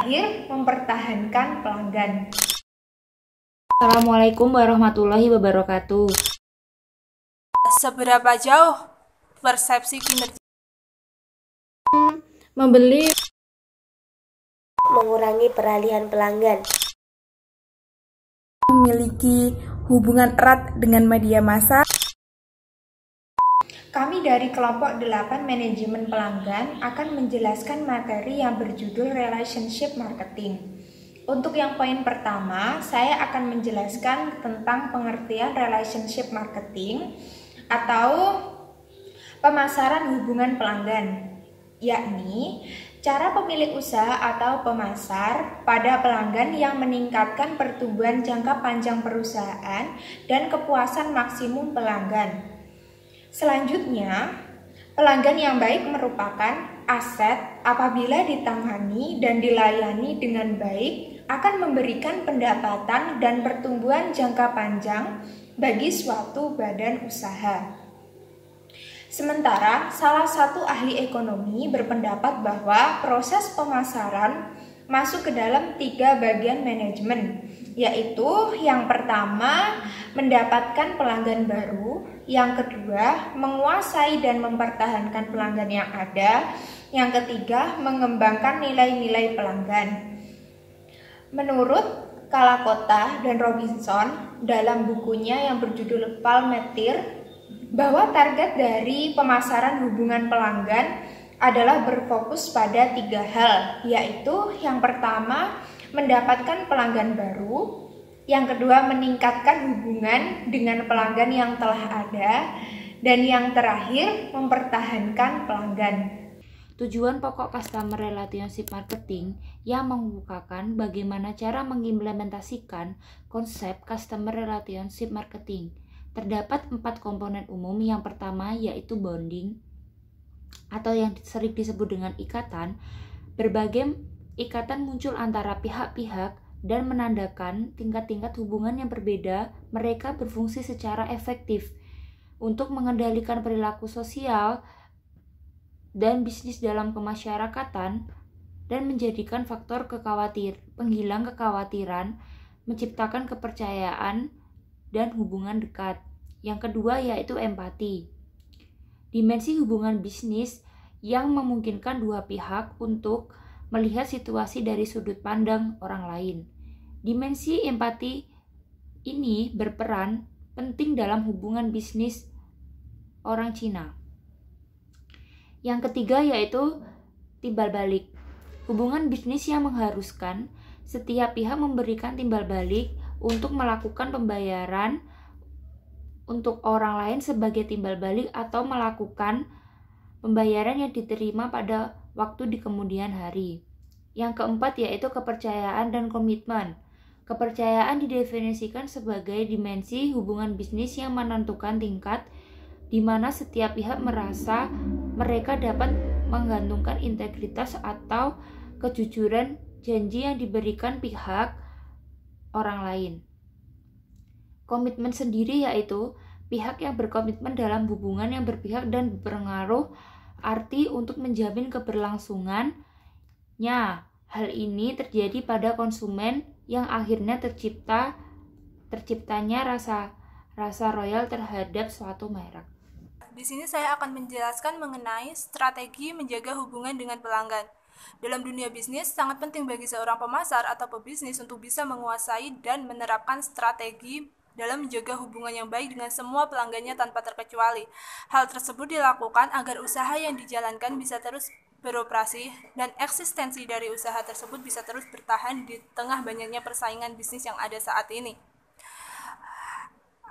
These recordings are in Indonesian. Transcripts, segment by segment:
terakhir, mempertahankan pelanggan. Assalamualaikum warahmatullahi wabarakatuh. Seberapa jauh persepsi kinerja Membeli mengurangi peralihan pelanggan, memiliki hubungan erat dengan media massa. Kami dari kelompok 8 manajemen pelanggan akan menjelaskan materi yang berjudul Relationship Marketing. Untuk yang poin pertama, saya akan menjelaskan tentang pengertian relationship marketing atau pemasaran hubungan pelanggan, yakni cara pemilik usaha atau pemasar pada pelanggan yang meningkatkan pertumbuhan jangka panjang perusahaan dan kepuasan maksimum pelanggan. Selanjutnya, pelanggan yang baik merupakan aset apabila ditangani dan dilayani dengan baik akan memberikan pendapatan dan pertumbuhan jangka panjang bagi suatu badan usaha. Sementara salah satu ahli ekonomi berpendapat bahwa proses pemasaran masuk ke dalam 3 bagian manajemen, yaitu yang pertama mendapatkan pelanggan baru, yang kedua menguasai dan mempertahankan pelanggan yang ada, yang ketiga mengembangkan nilai-nilai pelanggan. Menurut Kalakota dan Robinson dalam bukunya yang berjudul Palmetir, bahwa target dari pemasaran hubungan pelanggan adalah berfokus pada 3 hal, yaitu yang pertama mendapatkan pelanggan baru, yang kedua meningkatkan hubungan dengan pelanggan yang telah ada, dan yang terakhir mempertahankan pelanggan. tujuan pokok Customer Relationship Marketing yang mengemukakan bagaimana cara mengimplementasikan konsep Customer Relationship Marketing. Terdapat 4 komponen umum. Yang pertama yaitu bonding atau yang sering disebut dengan ikatan. Berbagai ikatan muncul antara pihak-pihak dan menandakan tingkat-tingkat hubungan yang berbeda. Mereka berfungsi secara efektif untuk mengendalikan perilaku sosial dan bisnis dalam kemasyarakatan dan menjadikan faktor penghilang kekhawatiran, menciptakan kepercayaan dan hubungan dekat. Yang kedua yaitu empati. Dimensi hubungan bisnis yang memungkinkan dua pihak untuk melihat situasi dari sudut pandang orang lain. Dimensi empati ini berperan penting dalam hubungan bisnis orang Cina. Yang ketiga yaitu timbal balik. Hubungan bisnis yang mengharuskan setiap pihak memberikan timbal balik untuk melakukan pembayaran untuk orang lain sebagai timbal balik atau melakukan pembayaran yang diterima pada waktu di kemudian hari. Yang keempat yaitu kepercayaan dan komitmen. Kepercayaan didefinisikan sebagai dimensi hubungan bisnis yang menentukan tingkat di mana setiap pihak merasa mereka dapat menggantungkan integritas atau kejujuran janji yang diberikan pihak orang lain. Komitmen sendiri yaitu pihak yang berkomitmen dalam hubungan yang berpihak dan berpengaruh, arti untuk menjamin keberlangsungannya. Hal ini terjadi pada konsumen yang akhirnya terciptanya rasa royal terhadap suatu merek. Di sini saya akan menjelaskan mengenai strategi menjaga hubungan dengan pelanggan. Dalam dunia bisnis, sangat penting bagi seorang pemasar atau pebisnis untuk bisa menguasai dan menerapkan strategi dalam menjaga hubungan yang baik dengan semua pelanggannya tanpa terkecuali. Hal tersebut dilakukan agar usaha yang dijalankan bisa terus beroperasi dan eksistensi dari usaha tersebut bisa terus bertahan di tengah banyaknya persaingan bisnis yang ada saat ini.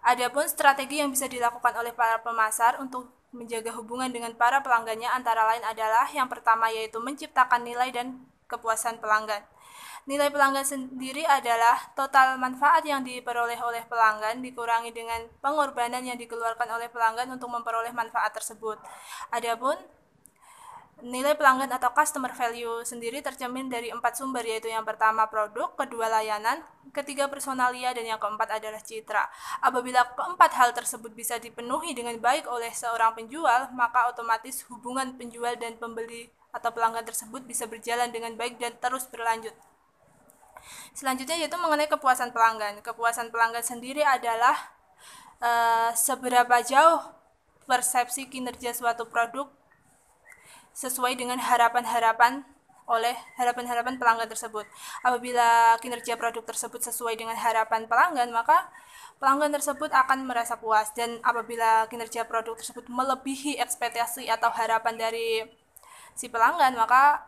Adapun strategi yang bisa dilakukan oleh para pemasar untuk menjaga hubungan dengan para pelanggannya antara lain adalah yang pertama yaitu menciptakan nilai dan kepuasan pelanggan. Nilai pelanggan sendiri adalah total manfaat yang diperoleh oleh pelanggan dikurangi dengan pengorbanan yang dikeluarkan oleh pelanggan untuk memperoleh manfaat tersebut. Adapun nilai pelanggan atau customer value sendiri tercermin dari 4 sumber, yaitu yang pertama produk, kedua layanan, ketiga personalia, dan yang keempat adalah citra. Apabila keempat hal tersebut bisa dipenuhi dengan baik oleh seorang penjual, maka otomatis hubungan penjual dan pembeli atau pelanggan tersebut bisa berjalan dengan baik dan terus berlanjut. Selanjutnya yaitu mengenai kepuasan pelanggan. Kepuasan pelanggan sendiri adalah seberapa jauh persepsi kinerja suatu produk sesuai dengan harapan-harapan pelanggan tersebut. Apabila kinerja produk tersebut sesuai dengan harapan pelanggan, maka pelanggan tersebut akan merasa puas. Dan apabila kinerja produk tersebut melebihi ekspektasi atau harapan dari si pelanggan, maka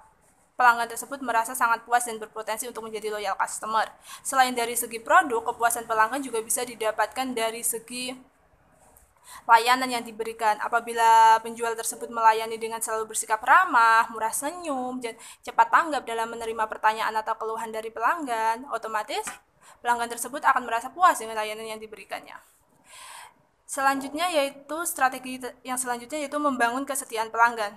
pelanggan tersebut merasa sangat puas dan berpotensi untuk menjadi loyal customer. Selain dari segi produk, kepuasan pelanggan juga bisa didapatkan dari segi layanan yang diberikan. Apabila penjual tersebut melayani dengan selalu bersikap ramah, murah senyum, dan cepat tanggap dalam menerima pertanyaan atau keluhan dari pelanggan, otomatis pelanggan tersebut akan merasa puas dengan layanan yang diberikannya. Selanjutnya yaitu strategi yang selanjutnya yaitu membangun kesetiaan pelanggan.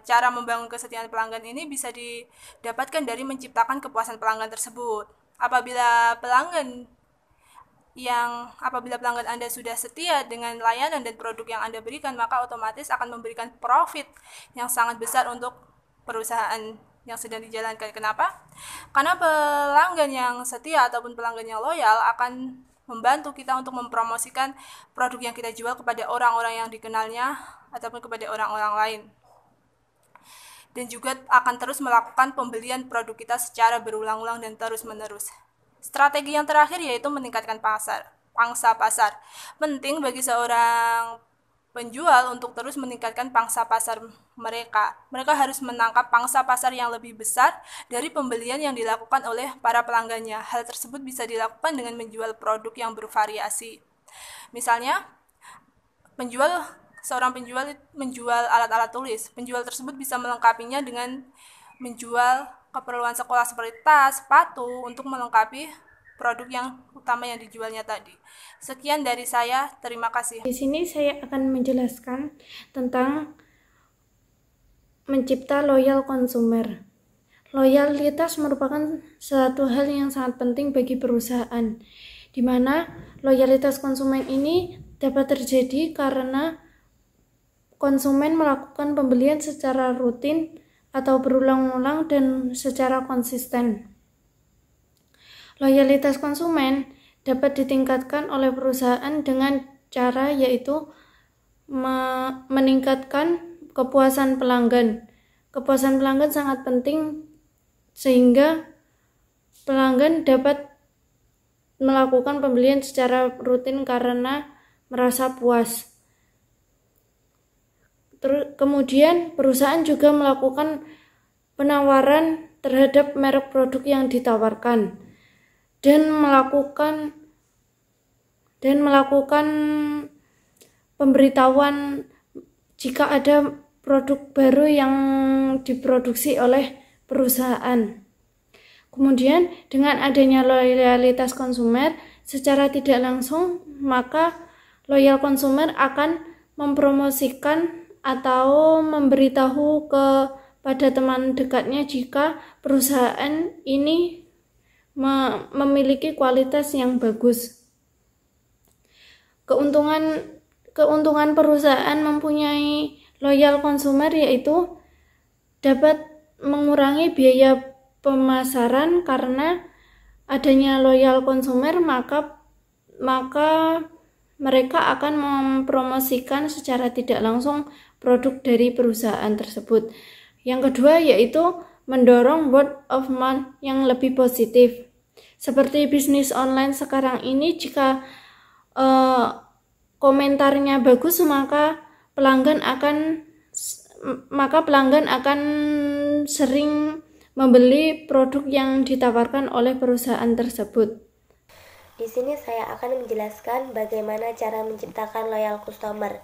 Cara membangun kesetiaan pelanggan ini bisa didapatkan dari menciptakan kepuasan pelanggan tersebut. Apabila pelanggan Anda sudah setia dengan layanan dan produk yang Anda berikan, maka otomatis akan memberikan profit yang sangat besar untuk perusahaan yang sedang dijalankan. Kenapa? Karena pelanggan yang setia ataupun pelanggan yang loyal akan membantu kita untuk mempromosikan produk yang kita jual kepada orang-orang yang dikenalnya ataupun kepada orang-orang lain. Dan juga akan terus melakukan pembelian produk kita secara berulang-ulang dan terus-menerus. Strategi yang terakhir yaitu meningkatkan pangsa pasar. Penting bagi seorang penjual untuk terus meningkatkan pangsa pasar mereka. Mereka harus menangkap pangsa pasar yang lebih besar dari pembelian yang dilakukan oleh para pelanggannya. Hal tersebut bisa dilakukan dengan menjual produk yang bervariasi. Misalnya, seorang penjual menjual alat-alat tulis. Penjual tersebut bisa melengkapinya dengan menjual keperluan sekolah seperti tas, sepatu untuk melengkapi produk yang utama yang dijualnya tadi. Sekian dari saya, terima kasih. Di sini saya akan menjelaskan tentang mencipta loyal consumer. Loyalitas merupakan suatu hal yang sangat penting bagi perusahaan, di mana loyalitas konsumen ini dapat terjadi karena konsumen melakukan pembelian secara rutin atau berulang-ulang dan secara konsisten. Loyalitas konsumen dapat ditingkatkan oleh perusahaan dengan cara yaitu meningkatkan kepuasan pelanggan. Kepuasan pelanggan sangat penting sehingga pelanggan dapat melakukan pembelian secara rutin karena merasa puas. Kemudian perusahaan juga melakukan penawaran terhadap merek produk yang ditawarkan dan melakukan pemberitahuan jika ada produk baru yang diproduksi oleh perusahaan. Kemudian dengan adanya loyalitas konsumer secara tidak langsung, maka loyal konsumer akan mempromosikan atau memberitahu kepada teman dekatnya jika perusahaan ini memiliki kualitas yang bagus. Keuntungan perusahaan mempunyai loyal konsumer yaitu dapat mengurangi biaya pemasaran karena adanya loyal konsumer maka mereka akan mempromosikan secara tidak langsung produk dari perusahaan tersebut. Yang kedua yaitu mendorong word of mouth yang lebih positif. Seperti bisnis online sekarang ini, jika komentarnya bagus maka pelanggan akan sering membeli produk yang ditawarkan oleh perusahaan tersebut. Di sini saya akan menjelaskan bagaimana cara menciptakan loyal customer,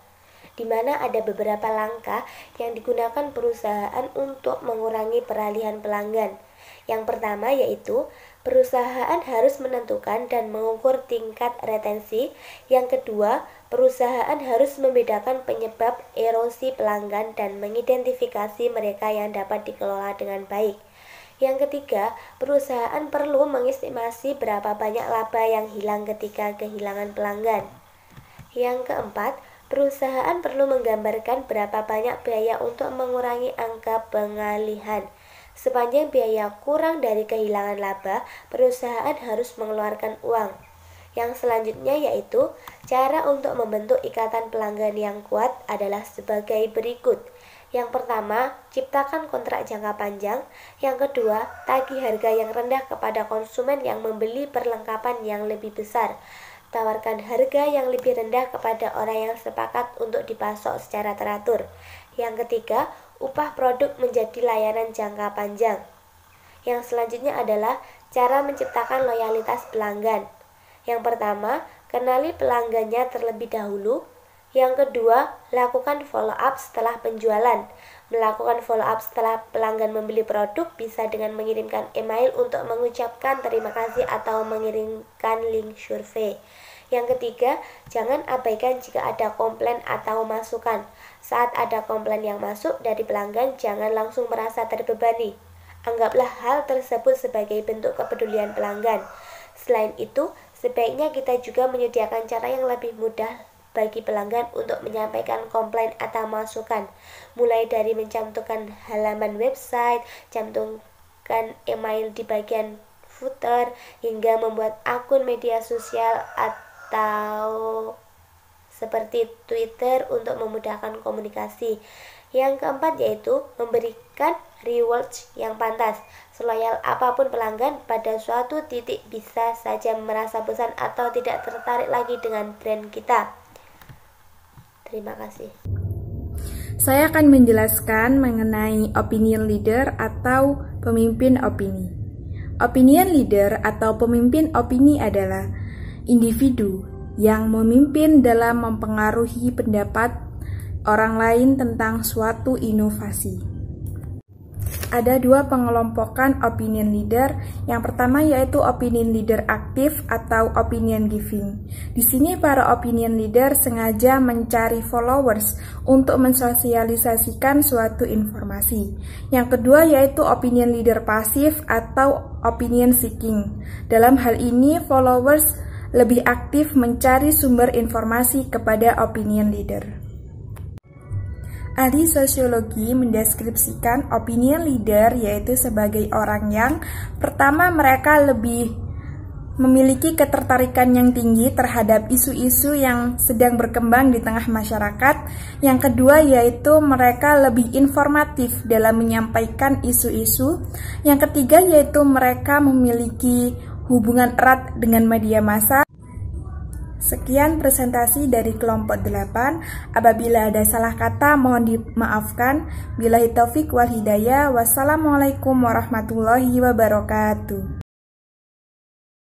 di mana ada beberapa langkah yang digunakan perusahaan untuk mengurangi peralihan pelanggan. Yang pertama yaitu perusahaan harus menentukan dan mengukur tingkat retensi. Yang kedua, perusahaan harus membedakan penyebab erosi pelanggan dan mengidentifikasi mereka yang dapat dikelola dengan baik. Yang ketiga, perusahaan perlu mengestimasi berapa banyak laba yang hilang ketika kehilangan pelanggan. Yang keempat, Perusahaan perlu menggambarkan berapa banyak biaya untuk mengurangi angka pengalihan. Sepanjang biaya kurang dari kehilangan laba, perusahaan harus mengeluarkan uang. Yang selanjutnya yaitu cara untuk membentuk ikatan pelanggan yang kuat adalah sebagai berikut. Yang pertama, ciptakan kontrak jangka panjang. Yang kedua, tagih harga yang rendah kepada konsumen yang membeli perlengkapan yang lebih besar. Tawarkan harga yang lebih rendah kepada orang yang sepakat untuk dipasok secara teratur. Yang ketiga, upah produk menjadi layanan jangka panjang. Yang selanjutnya adalah cara menciptakan loyalitas pelanggan. Yang pertama, kenali pelanggannya terlebih dahulu. Yang kedua, lakukan follow up setelah penjualan. Melakukan follow up setelah pelanggan membeli produk bisa dengan mengirimkan email untuk mengucapkan terima kasih atau mengirimkan link survei. Yang ketiga, jangan abaikan jika ada komplain atau masukan. Saat ada komplain yang masuk dari pelanggan, jangan langsung merasa terbebani. Anggaplah hal tersebut sebagai bentuk kepedulian pelanggan. Selain itu, sebaiknya kita juga menyediakan cara yang lebih mudah bagi pelanggan untuk menyampaikan komplain atau masukan, mulai dari mencantumkan halaman website, cantumkan email di bagian footer, hingga membuat akun media sosial atau seperti Twitter untuk memudahkan komunikasi. Yang keempat yaitu memberikan rewards yang pantas. Seloyal apapun pelanggan, pada suatu titik bisa saja merasa bosan atau tidak tertarik lagi dengan brand kita. Terima kasih. Saya akan menjelaskan mengenai opinion leader atau pemimpin opini. Opinion leader atau pemimpin opini adalah individu yang memimpin dalam mempengaruhi pendapat orang lain tentang suatu inovasi. Ada dua pengelompokan opinion leader. Yang pertama yaitu opinion leader aktif atau opinion giving. Di sini para opinion leader sengaja mencari followers untuk mensosialisasikan suatu informasi. Yang kedua yaitu opinion leader pasif atau opinion seeking. Dalam hal ini followers lebih aktif mencari sumber informasi kepada opinion leader. Ahli sosiologi mendeskripsikan opinion leader yaitu sebagai orang yang pertama mereka lebih memiliki ketertarikan yang tinggi terhadap isu-isu yang sedang berkembang di tengah masyarakat. Yang kedua yaitu mereka lebih informatif dalam menyampaikan isu-isu. Yang ketiga yaitu mereka memiliki hubungan erat dengan media massa. Sekian presentasi dari kelompok 8. Apabila ada salah kata mohon dimaafkan. Billahi taufik wal hidayah. Wassalamualaikum warahmatullahi wabarakatuh.